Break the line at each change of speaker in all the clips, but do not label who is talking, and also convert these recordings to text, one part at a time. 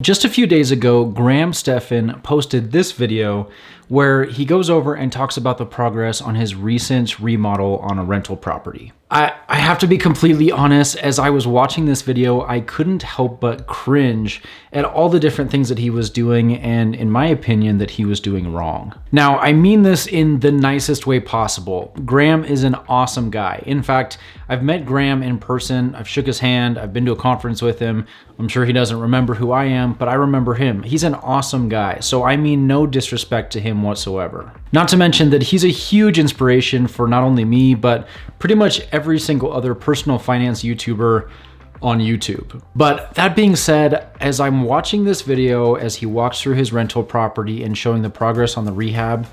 Just a few days ago, Graham Stephan posted this video where he goes over and talks about the progress on his recent remodel on a rental property. I have to be completely honest, as I was watching this video, I couldn't help but cringe at all the different things that he was doing and, in my opinion, that he was doing wrong. Now, I mean this in the nicest way possible. Graham is an awesome guy. In fact, I've met Graham in person, I've shook his hand, I've been to a conference with him. I'm sure he doesn't remember who I am, but I remember him. He's an awesome guy, so I mean no disrespect to him whatsoever. Not to mention that he's a huge inspiration for not only me, but pretty much every single other personal finance YouTuber on YouTube. But that being said, as I'm watching this video, as he walks through his rental property and showing the progress on the rehab,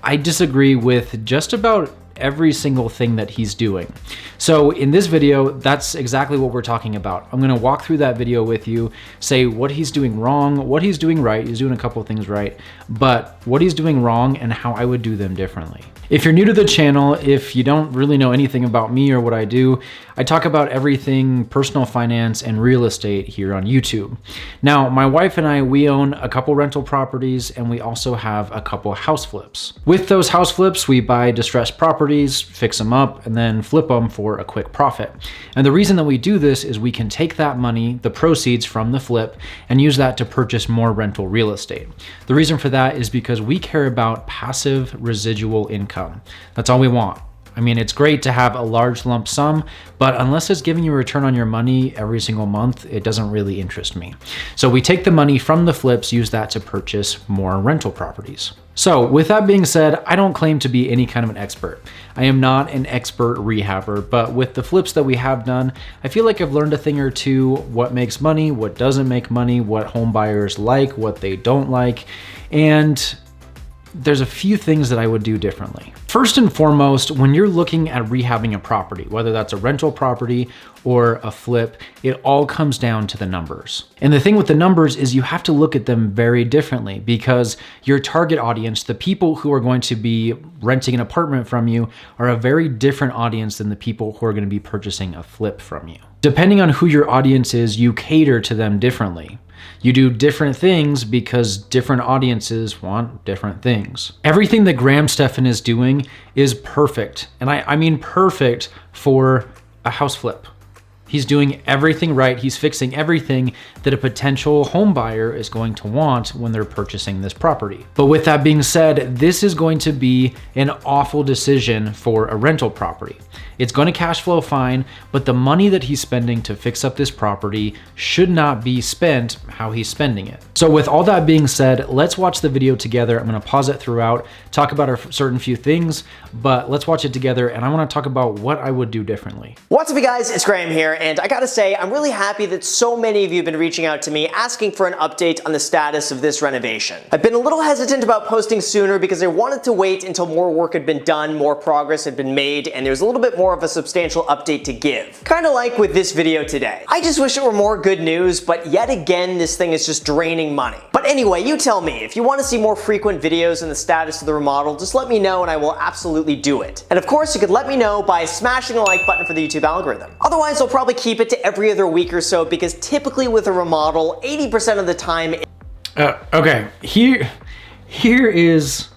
I disagree with just about every single thing that he's doing. So in this video, that's exactly what we're talking about. I'm gonna walk through that video with you, say what he's doing wrong, what he's doing right. He's doing a couple of things right, but what he's doing wrong and how I would do them differently. If you're new to the channel, if you don't really know anything about me or what I do, I talk about everything personal finance and real estate here on YouTube. Now, my wife and I, we own a couple rental properties and we also have a couple house flips. With those house flips, we buy distressed properties, fix them up, and then flip them for a quick profit. And the reason that we do this is we can take that money, the proceeds from the flip, and use that to purchase more rental real estate. The reason for that is because we care about passive residual income. That's all we want. I mean, it's great to have a large lump sum, but unless it's giving you a return on your money every single month, it doesn't really interest me. So we take the money from the flips, use that to purchase more rental properties. So with that being said, I don't claim to be any kind of an expert. I am not an expert rehabber, but with the flips that we have done, I feel like I've learned a thing or two, what makes money, what doesn't make money, what home buyers like, what they don't like, and there's a few things that I would do differently. First and foremost, when you're looking at rehabbing a property, whether that's a rental property or a flip, it all comes down to the numbers. And the thing with the numbers is you have to look at them very differently because your target audience, the people who are going to be renting an apartment from you, are a very different audience than the people who are going to be purchasing a flip from you. Depending on who your audience is, you cater to them differently. You do different things because different audiences want different things. Everything that Graham Stephan is doing is perfect. And I mean perfect for a house flip. He's doing everything right. He's fixing everything that a potential home buyer is going to want when they're purchasing this property. But with that being said, this is going to be an awful decision for a rental property. It's going to cash flow fine, but the money that he's spending to fix up this property should not be spent how he's spending it. So with all that being said, let's watch the video together. I'm going to pause it throughout, talk about a certain few things, but let's watch it together and I want to talk about what I would do differently.
What's up, you guys? It's Graham here, and I gotta say, I'm really happy that so many of you have been reaching out to me asking for an update on the status of this renovation. I've been a little hesitant about posting sooner because I wanted to wait until more work had been done, more progress had been made, and there's a little bit more of a substantial update to give. Kinda like with this video today. I just wish it were more good news, but yet again, this thing is just draining money. But anyway, you tell me, if you want to see more frequent videos on the status of the remodel, just let me know and I will absolutely do it. And of course, you could let me know by smashing the like button for the YouTube algorithm. Otherwise, I'll probably keep it to every other week or so because typically with a remodel, 80% of the time...
Okay, here is...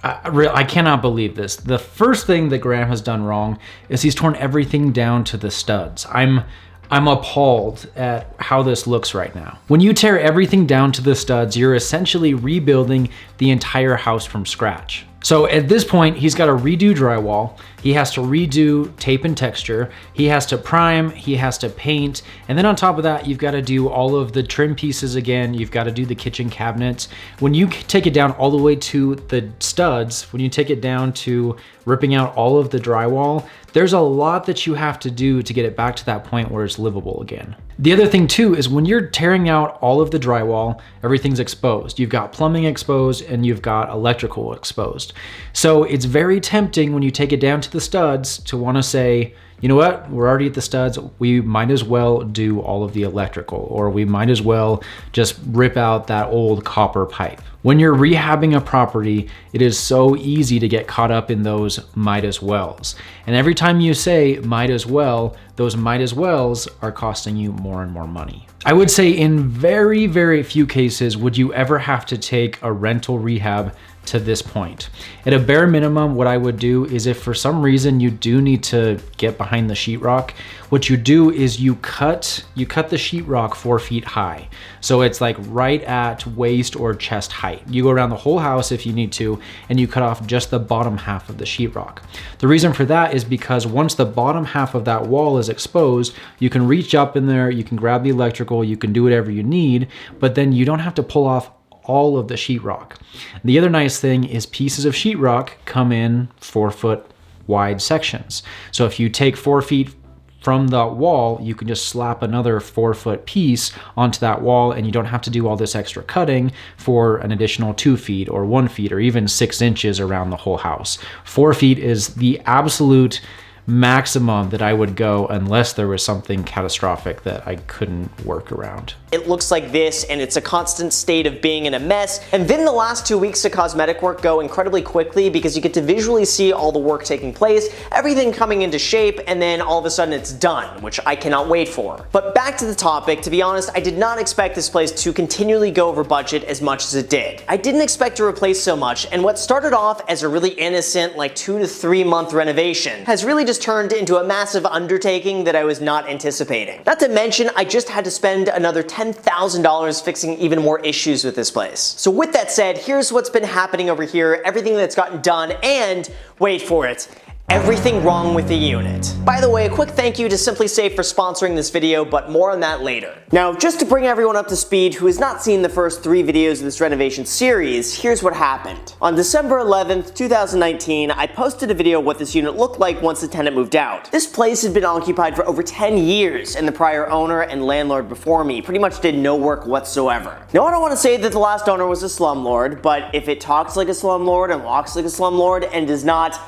I cannot believe this. The first thing that Graham has done wrong is he's torn everything down to the studs. I'm appalled at how this looks right now. When you tear everything down to the studs, you're essentially rebuilding the entire house from scratch. So at this point, he's got to redo drywall, he has to redo tape and texture, he has to prime, he has to paint, and then on top of that, you've got to do all of the trim pieces again, you've got to do the kitchen cabinets. When you take it down all the way to the studs, when you take it down to ripping out all of the drywall, there's a lot that you have to do to get it back to that point where it's livable again. The other thing too is when you're tearing out all of the drywall, everything's exposed. You've got plumbing exposed and you've got electrical exposed. So it's very tempting when you take it down to the studs to want to say, you know what, we're already at the studs, we might as well do all of the electrical, or we might as well just rip out that old copper pipe. When you're rehabbing a property, it is so easy to get caught up in those might as wells. And every time you say might as well, those might as wells are costing you more and more money. I would say in very, very few cases would you ever have to take a rental rehab to this point. At a bare minimum, what I would do is if for some reason you do need to get behind the sheetrock, what you do is you cut the sheetrock 4 feet high. So it's like right at waist or chest height. You go around the whole house if you need to, and you cut off just the bottom half of the sheetrock. The reason for that is because once the bottom half of that wall is exposed, you can reach up in there, you can grab the electrical, you can do whatever you need, but then you don't have to pull off all of the sheetrock. The other nice thing is pieces of sheetrock come in 4 foot wide sections. So if you take 4 feet from the wall, you can just slap another 4 foot piece onto that wall, and you don't have to do all this extra cutting for an additional 2 feet or 1 feet or even 6 inches around the whole house. 4 feet is the absolute maximum that I would go unless there was something catastrophic that I couldn't work around.
It looks like this, and it's a constant state of being in a mess. And then the last 2 weeks of cosmetic work go incredibly quickly because you get to visually see all the work taking place, everything coming into shape, and then all of a sudden it's done, which I cannot wait for. But back to the topic, to be honest, I did not expect this place to continually go over budget as much as it did. I didn't expect to replace so much, and what started off as a really innocent, like 2 to 3 month renovation has really just turned into a massive undertaking that I was not anticipating. Not to mention, I just had to spend another $10,000 fixing even more issues with this place. So with that said, here's what's been happening over here, everything that's gotten done, and wait for it, everything wrong with the unit. By the way, a quick thank you to Simply Safe for sponsoring this video, but more on that later. Now, just to bring everyone up to speed who has not seen the first 3 videos of this renovation series, here's what happened. On December 11th, 2019, I posted a video of what this unit looked like once the tenant moved out. This place had been occupied for over 10 years, and the prior owner and landlord before me pretty much did no work whatsoever. Now, I don't want to say that the last owner was a slumlord, but if it talks like a slumlord and walks like a slumlord and does not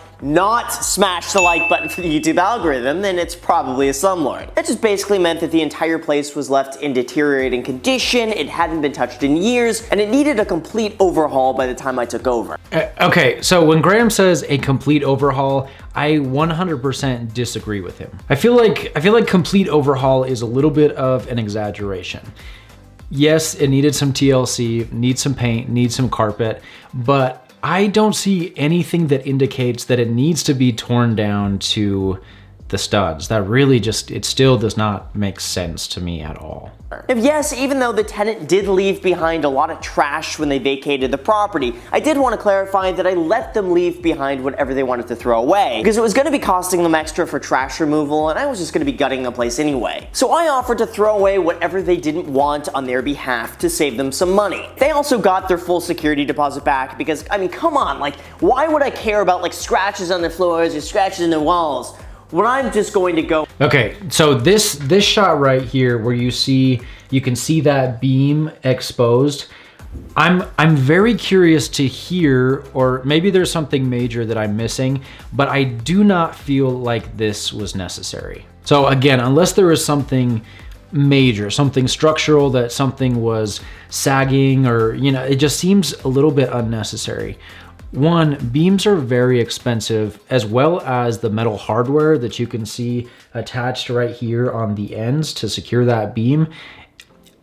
smash the like button for the YouTube algorithm, then it's probably a slumlord. That just basically meant that the entire place was left in deteriorating condition, it hadn't been touched in years, and it needed a complete overhaul by the time I took over.
Okay, so when Graham says a complete overhaul, I 100% disagree with him. I feel like complete overhaul is a little bit of an exaggeration. Yes, it needed some TLC, needs some paint, needs some carpet, but I don't see anything that indicates that it needs to be torn down to the studs. That really just, it still does not make sense to me at all.
Yes, even though the tenant did leave behind a lot of trash when they vacated the property, I did want to clarify that I let them leave behind whatever they wanted to throw away, because it was going to be costing them extra for trash removal, and I was just going to be gutting the place anyway. So I offered to throw away whatever they didn't want on their behalf to save them some money. They also got their full security deposit back because, I mean, come on, like, why would I care about like scratches on the floors or scratches in the walls when I'm just going to go?
Okay, so this shot right here where you can see that beam exposed, I'm very curious to hear, or maybe there's something major that I'm missing, but I do not feel like this was necessary. So again, unless there was something major, something structural, that something was sagging, or, you know, it just seems a little bit unnecessary. One, beams are very expensive, as well as the metal hardware that you can see attached right here on the ends to secure that beam.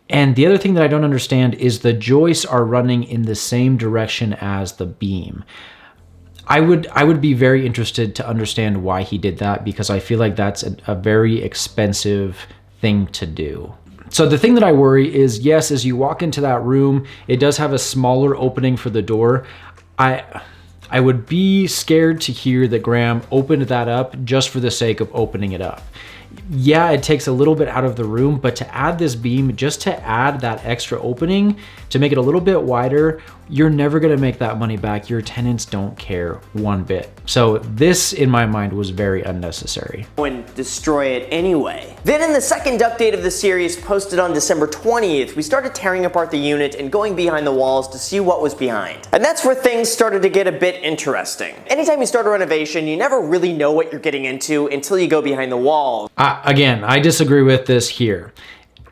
And the other thing that I don't understand is the joists are running in the same direction as the beam. I would be very interested to understand why he did that, because I feel like that's a very expensive thing to do. So the thing that I worry is, yes, as you walk into that room, it does have a smaller opening for the door. I would be scared to hear that Graham opened that up just for the sake of opening it up. Yeah, it takes a little bit out of the room, but to add this beam, just to add that extra opening, to make it a little bit wider, you're never gonna make that money back. Your tenants don't care one bit. So this, in my mind, was very unnecessary.
And destroy it anyway. Then in the second update of the series, posted on December 20th, we started tearing apart the unit and going behind the walls to see what was behind. And that's where things started to get a bit interesting. Anytime you start a renovation, you never really know what you're getting into until you go behind the wall.
Again, I disagree with this here.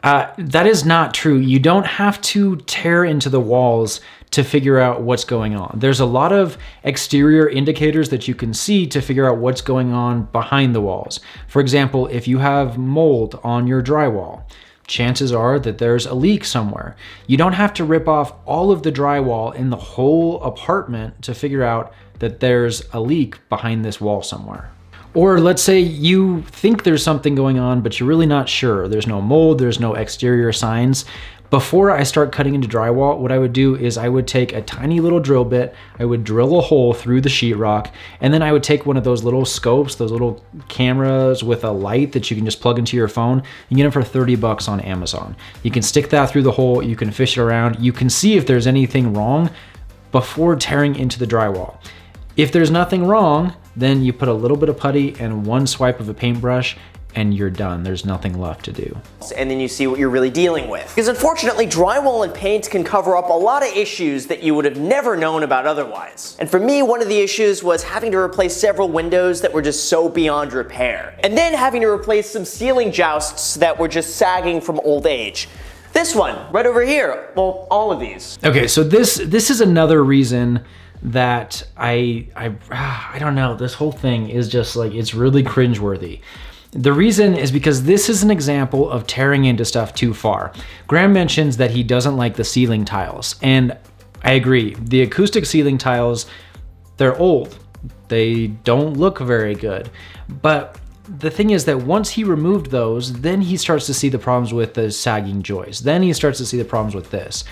That is not true. You don't have to tear into the walls to figure out what's going on. There's a lot of exterior indicators that you can see to figure out what's going on behind the walls. For example, if you have mold on your drywall, chances are that there's a leak somewhere. You don't have to rip off all of the drywall in the whole apartment to figure out that there's a leak behind this wall somewhere. Or let's say you think there's something going on, but you're really not sure. There's no mold, there's no exterior signs. Before I start cutting into drywall, what I would do is I would take a tiny little drill bit, I would drill a hole through the sheetrock, and then I would take one of those little scopes, those little cameras with a light that you can just plug into your phone. You get them for 30 bucks on Amazon. You can stick that through the hole, you can fish it around, you can see if there's anything wrong before tearing into the drywall. If there's nothing wrong, then you put a little bit of putty and one swipe of a paintbrush and you're done. There's nothing left to do.
And then you see what you're really dealing with. Because unfortunately, drywall and paint can cover up a lot of issues that you would have never known about otherwise. And for me, one of the issues was having to replace several windows that were just so beyond repair. And then having to replace some ceiling jousts that were just sagging from old age. This one, right over here. Well, all of these.
Okay, so this is another reason that I don't know, this whole thing is just like, it's really cringeworthy. The reason is because this is an example of tearing into stuff too far. Graham mentions that he doesn't like the ceiling tiles, and I agree. The acoustic ceiling tiles, they're old. They don't look very good. But the thing is that once he removed those, then he starts to see the problems with the sagging joists. Then he starts to see the problems with this.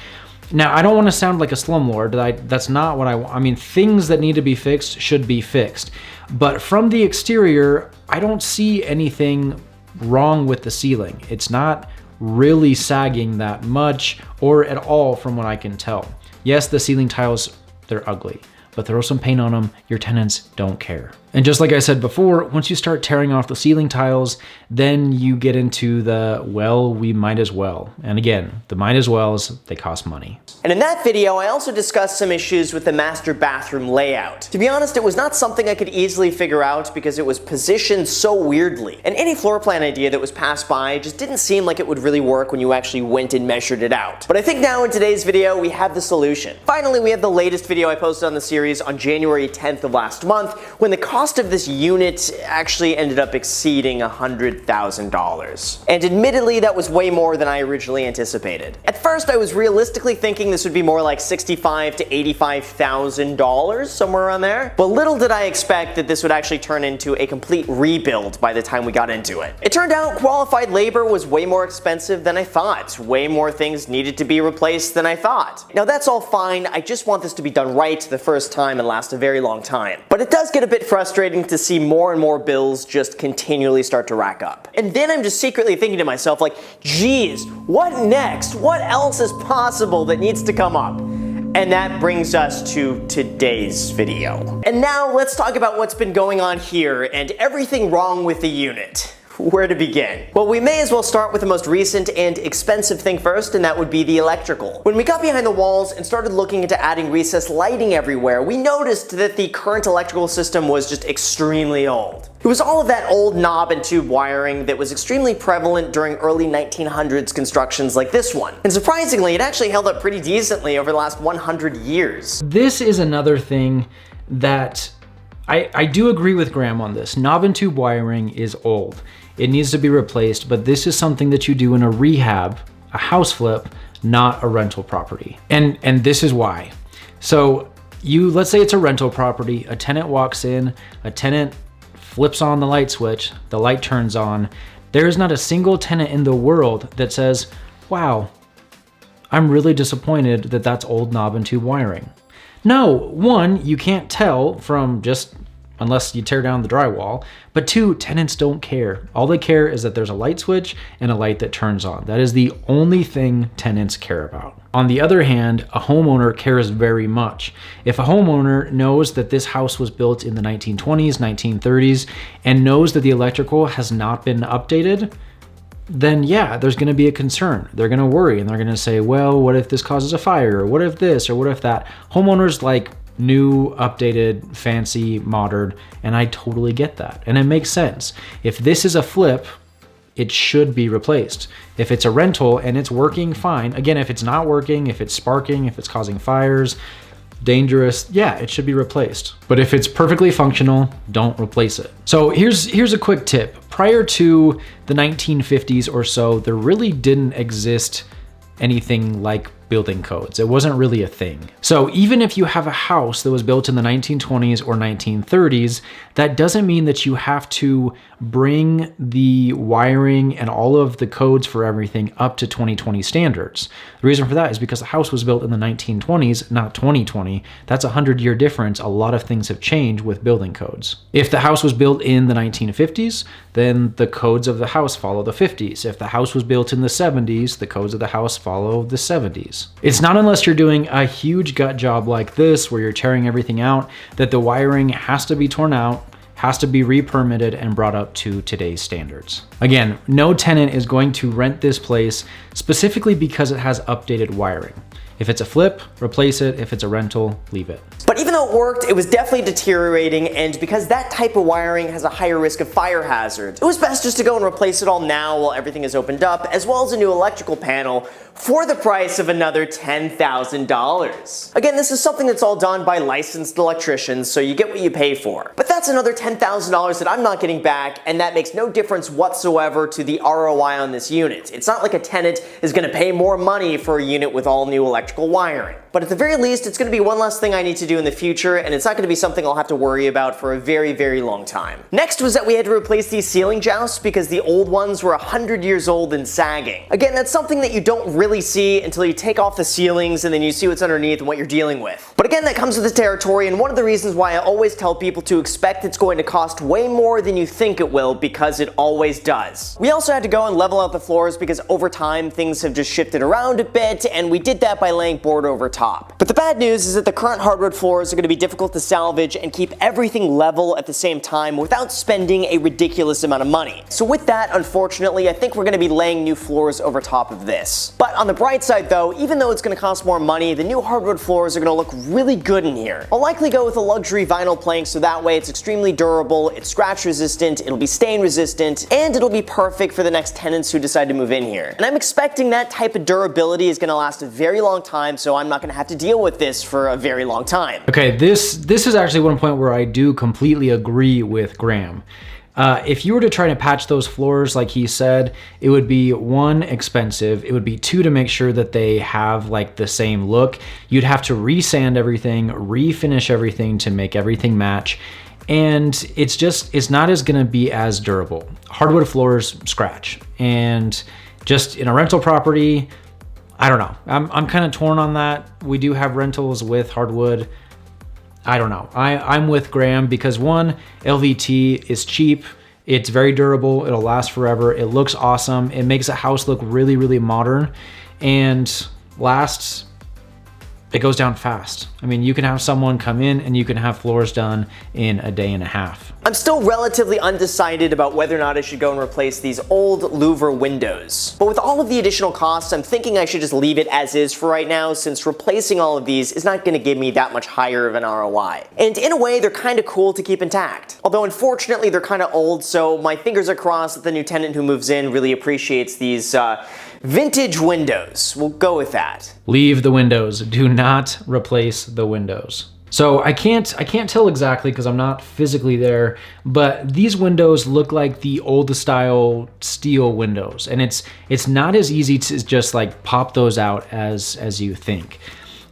Now, I don't want to sound like a slumlord. That's not what I want. I mean, things that need to be fixed should be fixed. But from the exterior, I don't see anything wrong with the ceiling. It's not really sagging that much or at all from what I can tell. Yes, the ceiling tiles, they're ugly, but throw some paint on them, your tenants don't care. And just like I said before, once you start tearing off the ceiling tiles, then you get into the, well, we might as well. And again, the might as wells, they cost money.
And in that video, I also discussed some issues with the master bathroom layout. To be honest, it was not something I could easily figure out because it was positioned so weirdly. And any floor plan idea that was passed by just didn't seem like it would really work when you actually went and measured it out. But I think now in today's video, we have the solution. Finally, we have the latest video I posted on the series on January 10th of last month, when the cost of this unit actually ended up exceeding $100,000. And admittedly, that was way more than I originally anticipated. At first, I was realistically thinking this would be more like $65,000 to $85,000, somewhere around there. But little did I expect that this would actually turn into a complete rebuild by the time we got into it. It turned out qualified labor was way more expensive than I thought. Way more things needed to be replaced than I thought. Now that's all fine, I just want this to be done right the first time and last a very long time. But it does get a bit frustrating to see more and more bills just continually start to rack up. And then I'm just secretly thinking to myself like, geez, what next? What else is possible that needs to come up? And that brings us to today's video. And now let's talk about what's been going on here and everything wrong with the unit. Where to begin? Well, we may as well start with the most recent and expensive thing first, and that would be the electrical. When we got behind the walls and started looking into adding recessed lighting everywhere, we noticed that the current electrical system was just extremely old. It was all of that old knob and tube wiring that was extremely prevalent during early 1900s constructions like this one. And surprisingly, it actually held up pretty decently over the last 100 years.
This is another thing that I do agree with Graham on this. Knob and tube wiring is old. It needs to be replaced, but this is something that you do in a rehab, a house flip, not a rental property. And this is why. So let's say it's a rental property, a tenant walks in, a tenant flips on the light switch, the light turns on. There is not a single tenant in the world that says, wow, I'm really disappointed that that's old knob and tube wiring. No, one, you can't tell from just unless you tear down the drywall. But two, tenants don't care. All they care is that there's a light switch and a light that turns on. That is the only thing tenants care about. On the other hand, a homeowner cares very much. If a homeowner knows that this house was built in the 1920s, 1930s, and knows that the electrical has not been updated, then yeah, there's going to be a concern. They're going to worry and they're going to say, well, what if this causes a fire? Or what if this? Or what if that? Homeowners like new, updated, fancy, modern, and I totally get that. And it makes sense. If this is a flip, it should be replaced. If it's a rental and it's working fine, again, if it's not working, if it's sparking, if it's causing fires, dangerous, yeah, it should be replaced. But if it's perfectly functional, don't replace it. So here's a quick tip. Prior to the 1950s or so, there really didn't exist anything like building codes. It wasn't really a thing. So even if you have a house that was built in the 1920s or 1930s, that doesn't mean that you have to bring the wiring and all of the codes for everything up to 2020 standards. The reason for that is because the house was built in the 1920s, not 2020. That's a 100-year difference. A lot of things have changed with building codes. If the house was built in the 1950s, then the codes of the house follow the 50s. If the house was built in the 70s, the codes of the house follow the 70s. It's not unless you're doing a huge gut job like this, where you're tearing everything out, that the wiring has to be torn out, has to be re-permitted and brought up to today's standards. Again, no tenant is going to rent this place specifically because it has updated wiring. If it's a flip, replace it. If it's a rental, leave it.
But even though it worked, it was definitely deteriorating, and because that type of wiring has a higher risk of fire hazard, it was best just to go and replace it all now while everything is opened up, as well as a new electrical panel for the price of another $10,000. Again, this is something that's all done by licensed electricians, so you get what you pay for. But that's another $10,000 that I'm not getting back, and that makes no difference whatsoever to the ROI on this unit. It's not like a tenant is going to pay more money for a unit with all new electrical wiring. But at the very least, it's going to be one less thing I need to do in the future, and it's not going to be something I'll have to worry about for a very, very long time. Next was that we had to replace these ceiling jousts because the old ones were 100 years old and sagging. Again, that's something that you don't really see until you take off the ceilings and then you see what's underneath and what you're dealing with. But again, that comes with the territory, and one of the reasons why I always tell people to expect it's going to cost way more than you think it will, because it always does. We also had to go and level out the floors because over time things have just shifted around a bit, and we did that by laying board over top. But the bad news is that the current hardwood floors are going to be difficult to salvage and keep everything level at the same time without spending a ridiculous amount of money. So with that, unfortunately, I think we're going to be laying new floors over top of this. But on the bright side though, even though it's going to cost more money, the new hardwood floors are going to look really good in here. I'll likely go with a luxury vinyl plank, so that way it's extremely durable, it's scratch resistant, it'll be stain resistant, and it'll be perfect for the next tenants who decide to move in here. And I'm expecting that type of durability is going to last a very long time, so I'm not going to have to deal with this for a very long time.
Okay, this is actually one point where I do completely agree with Graham. If you were to try to patch those floors like he said, it would be one, expensive. It would be two, to make sure that they have like the same look. You'd have to resand everything, refinish everything to make everything match. And it's not as gonna be as durable. Hardwood floors scratch, and just in a rental property, I don't know. I'm kind of torn on that. We do have rentals with hardwood. I don't know. I'm with Graham because one, LVT is cheap. It's very durable. It'll last forever. It looks awesome. It makes a house look really, really modern. And last, it goes down fast. I mean, you can have someone come in and you can have floors done in a day and a half.
I'm still relatively undecided about whether or not I should go and replace these old louver windows. But with all of the additional costs, I'm thinking I should just leave it as is for right now, since replacing all of these is not going to give me that much higher of an ROI. And in a way, they're kind of cool to keep intact. Although unfortunately, they're kind of old, so my fingers are crossed that the new tenant who moves in really appreciates these vintage windows. We'll go with that.
Leave the windows. Do not replace the windows. So I can't tell exactly because I'm not physically there, but these windows look like the old style steel windows, and it's not as easy to just like pop those out as you think.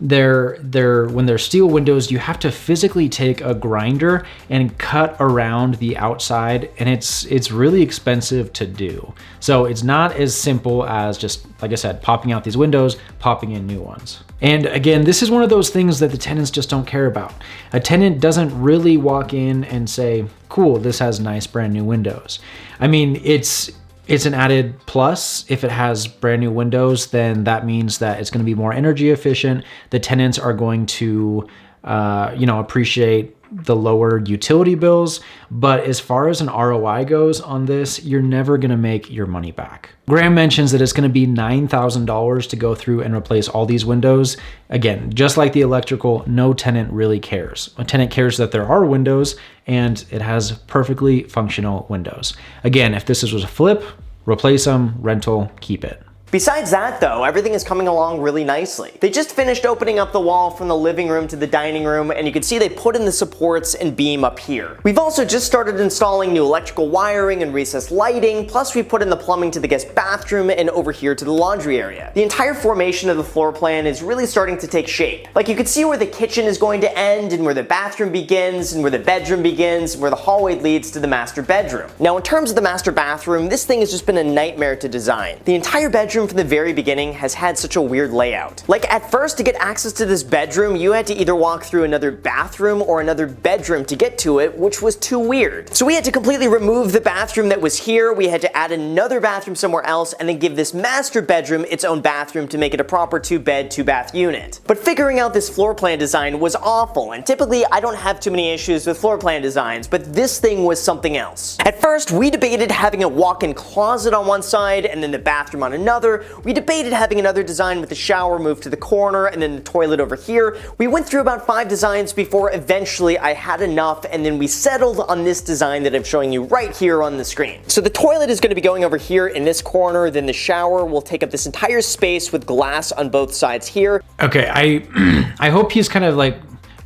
when they're steel windows, you have to physically take a grinder and cut around the outside, and it's really expensive to do. So it's not as simple as just, like I said, popping out these windows, popping in new ones. And again, this is one of those things that the tenants just don't care about. A tenant doesn't really walk in and say, cool, this has nice brand new windows. I mean, it's an added plus. If it has brand new windows, then that means that it's going to be more energy efficient. The tenants are going to, appreciate the lower utility bills. But as far as an ROI goes on this, you're never going to make your money back. Graham mentions that it's going to be $9,000 to go through and replace all these windows. Again, just like the electrical, no tenant really cares. A tenant cares that there are windows and it has perfectly functional windows. Again, if this was a flip, replace them, rental, keep it.
Besides that though, everything is coming along really nicely. They just finished opening up the wall from the living room to the dining room, and you can see they put in the supports and beam up here. We've also just started installing new electrical wiring and recessed lighting, plus we put in the plumbing to the guest bathroom and over here to the laundry area. The entire formation of the floor plan is really starting to take shape. Like, you can see where the kitchen is going to end, and where the bathroom begins, and where the bedroom begins, and where the hallway leads to the master bedroom. Now, in terms of the master bathroom, this thing has just been a nightmare to design. The entire bedroom from the very beginning has had such a weird layout. Like, at first, to get access to this bedroom, you had to either walk through another bathroom or another bedroom to get to it, which was too weird. So we had to completely remove the bathroom that was here, we had to add another bathroom somewhere else, and then give this master bedroom its own bathroom to make it a proper 2-bed, 2-bath unit. But figuring out this floor plan design was awful, and typically I don't have too many issues with floor plan designs, but this thing was something else. At first, we debated having a walk-in closet on one side and then the bathroom on another. We debated having another design with the shower moved to the corner and then the toilet over here. We went through about 5 designs before eventually I had enough, and then we settled on this design that I'm showing you right here on the screen. So the toilet is going to be going over here in this corner, then the shower will take up this entire space with glass on both sides here.
Okay, I hope he's kind of like,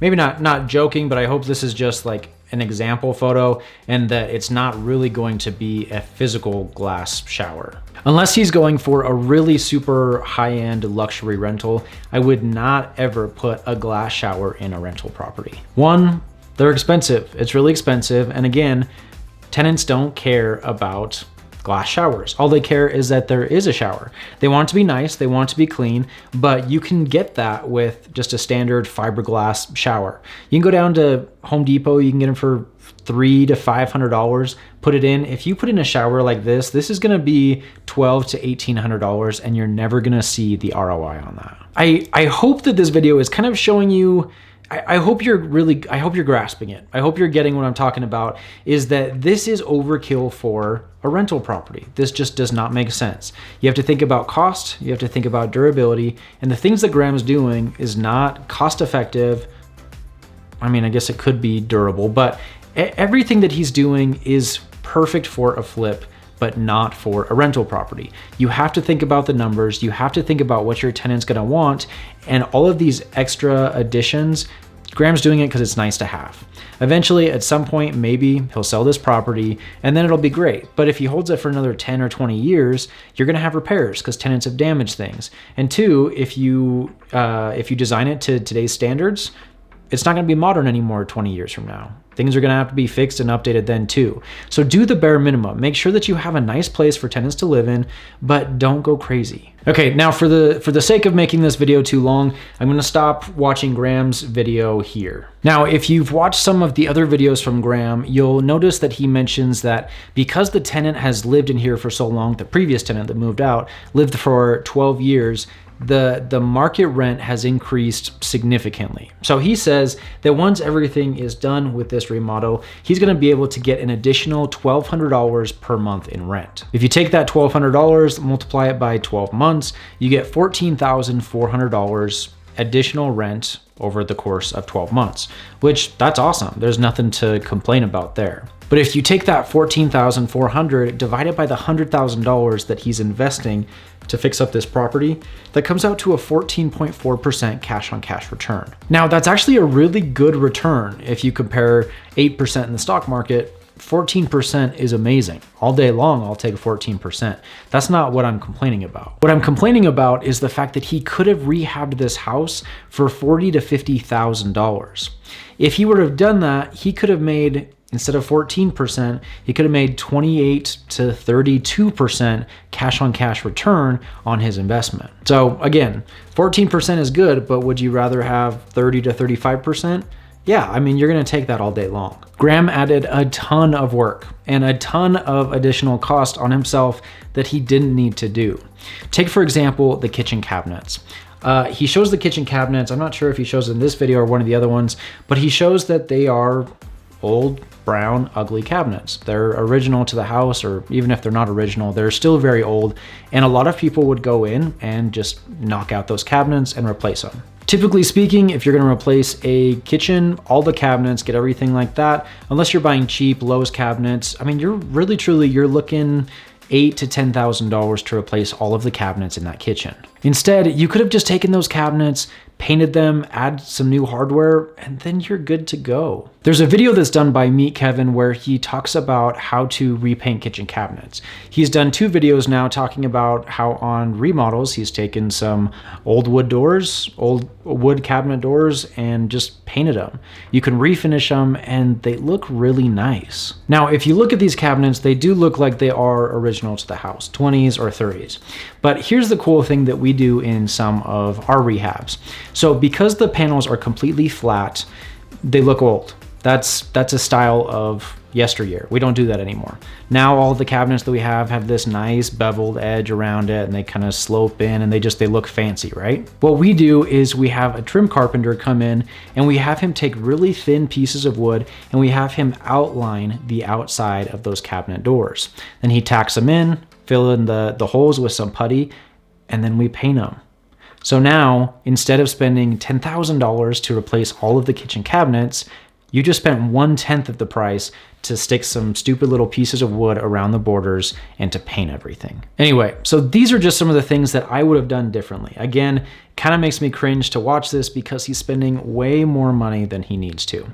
maybe not joking, but I hope this is just like an example photo and that it's not really going to be a physical glass shower. Unless he's going for a really super high-end luxury rental, I would not ever put a glass shower in a rental property. One, they're expensive. It's really expensive. And again, tenants don't care about glass showers. All they care is that there is a shower. They want it to be nice, they want it to be clean, but you can get that with just a standard fiberglass shower. You can go down to Home Depot, you can get them for $300 to $500, put it in. If you put in a shower like this is gonna be $1,200 to $1,800, and you're never gonna see the ROI on that. I hope that this video is kind of showing you, I hope you're grasping it. I hope you're getting what I'm talking about, is that this is overkill for a rental property. This just does not make sense. You have to think about cost, you have to think about durability, and the things that Graham's doing is not cost effective. I mean, I guess it could be durable, but everything that he's doing is perfect for a flip, but not for a rental property. You have to think about the numbers, you have to think about what your tenant's gonna want, and all of these extra additions, Graham's doing it because it's nice to have. Eventually, at some point, maybe he'll sell this property and then it'll be great. But if he holds it for another 10 or 20 years, you're gonna have repairs because tenants have damaged things. And two, if you design it to today's standards, it's not gonna be modern anymore 20 years from now. Things are gonna have to be fixed and updated then too. So do the bare minimum. Make sure that you have a nice place for tenants to live in, but don't go crazy. Okay, now for the sake of making this video too long, I'm gonna stop watching Graham's video here. Now, if you've watched some of the other videos from Graham, you'll notice that he mentions that because the tenant has lived in here for so long, the previous tenant that moved out lived for 12 years, the market rent has increased significantly. So he says that once everything is done with this remodel, he's gonna be able to get an additional $1,200 per month in rent. If you take that $1,200, multiply it by 12 months, you get $14,400 additional rent over the course of 12 months, which that's awesome. There's nothing to complain about there. But if you take that $14,400, divide it by the $100,000 that he's investing to fix up this property, that comes out to a 14.4% cash on cash return. Now, that's actually a really good return if you compare 8% in the stock market 14% is amazing. All day long, I'll take 14%. That's not what I'm complaining about. What I'm complaining about is the fact that he could have rehabbed this house for $40,000 to $50,000. If he would have done that, he could have made, instead of 14%, he could have made 28 to 32% cash on cash return on his investment. So again, 14% is good, but would you rather have 30 to 35%? Yeah, I mean, you're gonna take that all day long. Graham added a ton of work and a ton of additional cost on himself that he didn't need to do. Take, for example, the kitchen cabinets. He shows the kitchen cabinets. I'm not sure if he shows in this video or one of the other ones, but he shows that they are old, brown, ugly cabinets. They're original to the house, or even if they're not original, they're still very old. And a lot of people would go in and just knock out those cabinets and replace them. Typically speaking, if you're gonna replace a kitchen, all the cabinets, get everything like that, unless you're buying cheap Lowe's cabinets, I mean, you're really, truly, you're looking $8,000 to $10,000 to replace all of the cabinets in that kitchen. Instead, you could have just taken those cabinets, painted them, add some new hardware, and then you're good to go. There's a video that's done by Meet Kevin where he talks about how to repaint kitchen cabinets. He's done 2 videos now talking about how on remodels, he's taken some old wood doors, old wood cabinet doors, and just painted them. You can refinish them and they look really nice. Now, if you look at these cabinets, they do look like they are original to the house, 20s or 30s. But here's the cool thing that we do in some of our rehabs. So because the panels are completely flat, they look old. That's a style of yesteryear. We don't do that anymore. Now all the cabinets that we have this nice beveled edge around it, and they kind of slope in and they look fancy, right? What we do is we have a trim carpenter come in and we have him take really thin pieces of wood and we have him outline the outside of those cabinet doors. Then he tacks them in, fill in the holes with some putty, and then we paint them. So now, instead of spending $10,000 to replace all of the kitchen cabinets, you just spent 1/10 of the price to stick some stupid little pieces of wood around the borders and to paint everything. Anyway, so these are just some of the things that I would have done differently. Again, kind of makes me cringe to watch this because he's spending way more money than he needs to.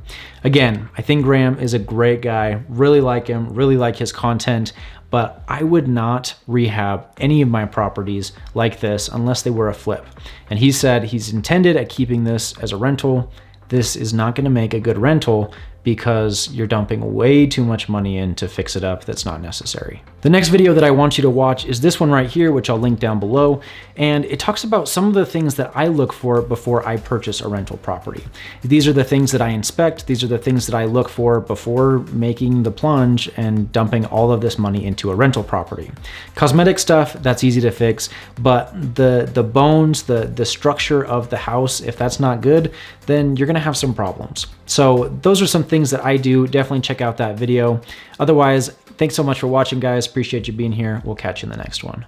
Again, I think Graham is a great guy, really like him, really like his content, but I would not rehab any of my properties like this unless they were a flip. And he said he's intended at keeping this as a rental. This is not going to make a good rental because you're dumping way too much money in to fix it up that's not necessary. The next video that I want you to watch is this one right here, which I'll link down below. And it talks about some of the things that I look for before I purchase a rental property. These are the things that I inspect. These are the things that I look for before making the plunge and dumping all of this money into a rental property. Cosmetic stuff, that's easy to fix, but the bones, the structure of the house, if that's not good, then you're gonna have some problems. So those are some things that I do. Definitely check out that video. Otherwise, thanks so much for watching, guys. Appreciate you being here. We'll catch you in the next one.